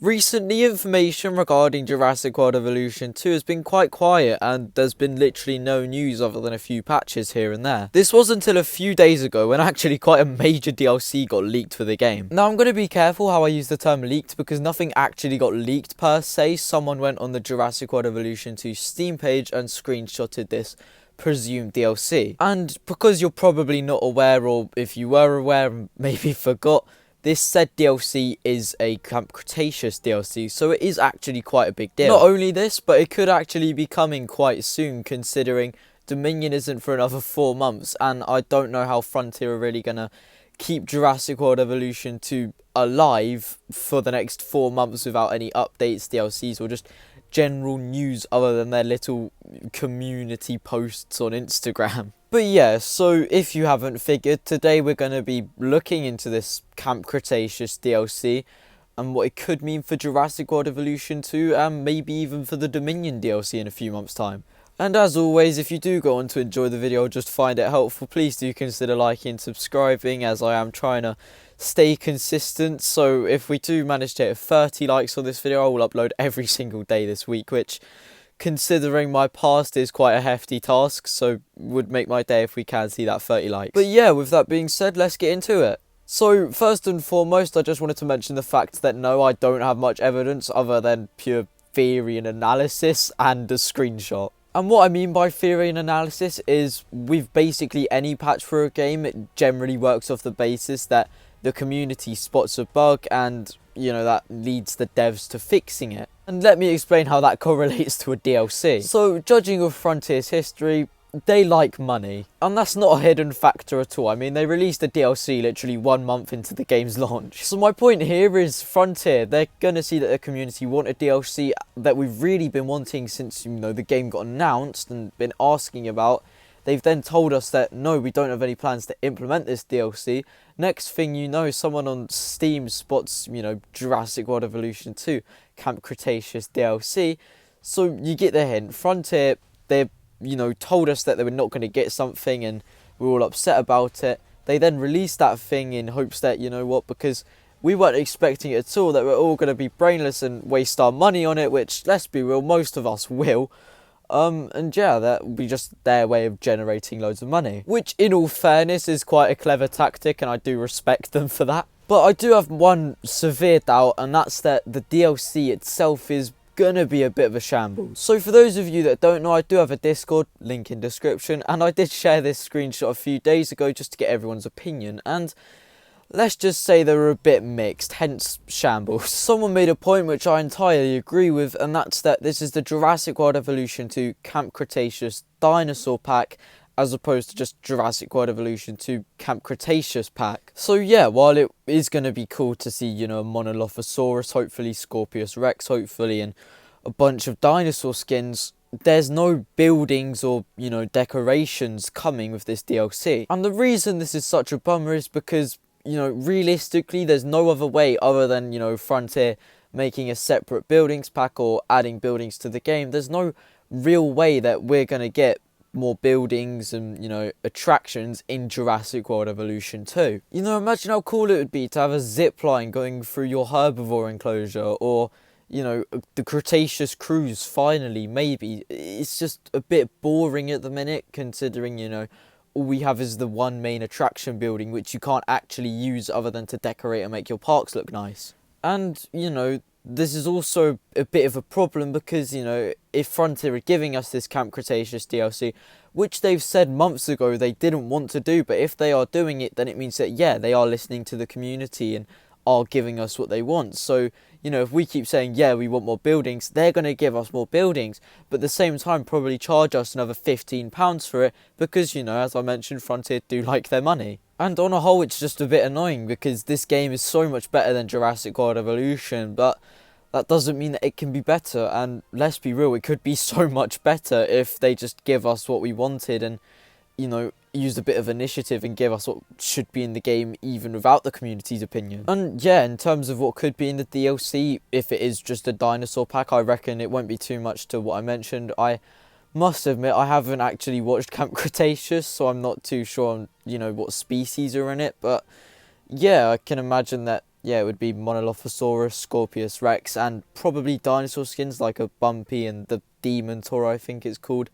Recently, information regarding Jurassic World Evolution 2 has been quite quiet, and there's been literally no news other than a few patches here and there. This was until a few days ago when actually quite a major DLC got leaked for the game. Now, I'm going to be careful how I use the term leaked because nothing actually got leaked per se. Someone went on the Jurassic World Evolution 2 Steam page and screenshotted this presumed DLC. And because you're probably not aware, or if you were aware and maybe forgot, this said DLC is a Camp Cretaceous DLC, so it is actually quite a big deal. Not only this, but it could actually be coming quite soon, considering Dominion isn't for another 4 months, and I don't know how Frontier are really going to keep Jurassic World Evolution 2 alive for the next 4 months without any updates, DLCs, or just general news other than their little community posts on Instagram. But yeah, so if you haven't figured, today we're going to be looking into this Camp Cretaceous DLC and what it could mean for Jurassic World Evolution 2 and maybe even for the Dominion DLC in a few months' time. And as always, if you do go on to enjoy the video or just find it helpful, please do consider liking and subscribing, as I am trying to stay consistent. So if we do manage to hit 30 likes on this video, I will upload every single day this week, which, considering my past, is quite a hefty task, so would make my day if we can see that 30 likes. But yeah, with that being said, let's get into it. So first and foremost, I just wanted to mention the fact that no, I don't have much evidence other than pure theory and analysis and a screenshot. And what I mean by theory and analysis is, with basically any patch for a game, it generally works off the basis that the community spots a bug and, you know, that leads the devs to fixing it. And let me explain how that correlates to a DLC. So, judging of Frontier's history, they like money. And that's not a hidden factor at all. I mean, they released a DLC literally 1 month into the game's launch. So my point here is Frontier, they're going to see that the community want a DLC that we've really been wanting since, you know, the game got announced and been asking about. They've then told us that, no, we don't have any plans to implement this DLC. Next thing you know, someone on Steam spots, you know, Jurassic World Evolution 2, Camp Cretaceous DLC. So you get the hint. Frontier, they're, you know, told us that they were not going to get something and we were all upset about it. They then released that thing in hopes that, you know what, because we weren't expecting it at all, that we're all going to be brainless and waste our money on it, which, let's be real, most of us will. And yeah, that would be just their way of generating loads of money, which in all fairness is quite a clever tactic, and I do respect them for that. But I do have one severe doubt, and that's that the DLC itself is gonna be a bit of a shambles. So for those of you that don't know, I do have a Discord, link in description, and I did share this screenshot a few days ago just to get everyone's opinion, and let's just say they were a bit mixed, hence shambles. Someone made a point which I entirely agree with, and that's that this is the Jurassic World Evolution 2 Camp Cretaceous Dinosaur Pack, as opposed to just Jurassic World Evolution 2 Camp Cretaceous Pack. So yeah, while it is going to be cool to see, you know, a Monolophosaurus, hopefully Scorpius Rex, hopefully, and a bunch of dinosaur skins, there's no buildings or, you know, decorations coming with this DLC. And the reason this is such a bummer is because, you know, realistically, there's no other way other than, you know, Frontier making a separate buildings pack or adding buildings to the game. There's no real way that we're going to get more buildings and, you know, attractions in Jurassic World Evolution 2. You know, imagine how cool it would be to have a zip line going through your herbivore enclosure, or, you know, the Cretaceous cruise finally, maybe. It's just a bit boring at the minute, considering, you know, all we have is the one main attraction building, which you can't actually use other than to decorate and make your parks look nice. And, you know, this is also a bit of a problem because, you know, if Frontier are giving us this Camp Cretaceous DLC, which they've said months ago they didn't want to do, but if they are doing it, then it means that, yeah, they are listening to the community and are giving us what they want. So, you know, if we keep saying, yeah, we want more buildings, they're going to give us more buildings, but at the same time probably charge us another £15 for it because, you know, as I mentioned, Frontier do like their money. And on a whole, it's just a bit annoying because this game is so much better than Jurassic World Evolution, but that doesn't mean that it can be better. And let's be real, it could be so much better if they just give us what we wanted and, you know, use a bit of initiative and give us what should be in the game even without the community's opinion. And yeah, in terms of what could be in the DLC, if it is just a dinosaur pack, I reckon it won't be too much to what I mentioned. I must admit, I haven't actually watched Camp Cretaceous, so I'm not too sure on, you know, what species are in it, but yeah, I can imagine that yeah, it would be Monolophosaurus, Scorpius Rex, and probably dinosaur skins like a Bumpy and the Dementor, I think it's called.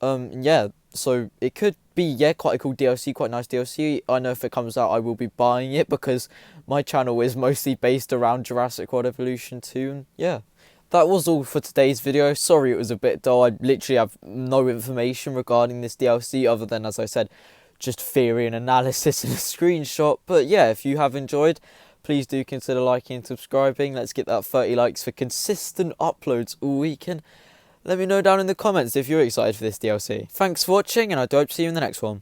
Yeah, so it could be, yeah, quite a cool DLC, quite nice DLC. I know if it comes out, I will be buying it because my channel is mostly based around Jurassic World Evolution 2, and yeah. That was all for today's video. Sorry it was a bit dull. I literally have no information regarding this DLC other than, as I said, just theory and analysis and a screenshot. But yeah, if you have enjoyed, please do consider liking and subscribing. Let's get that 30 likes for consistent uploads all week. And let me know down in the comments if you're excited for this DLC. Thanks for watching, and I do hope to see you in the next one.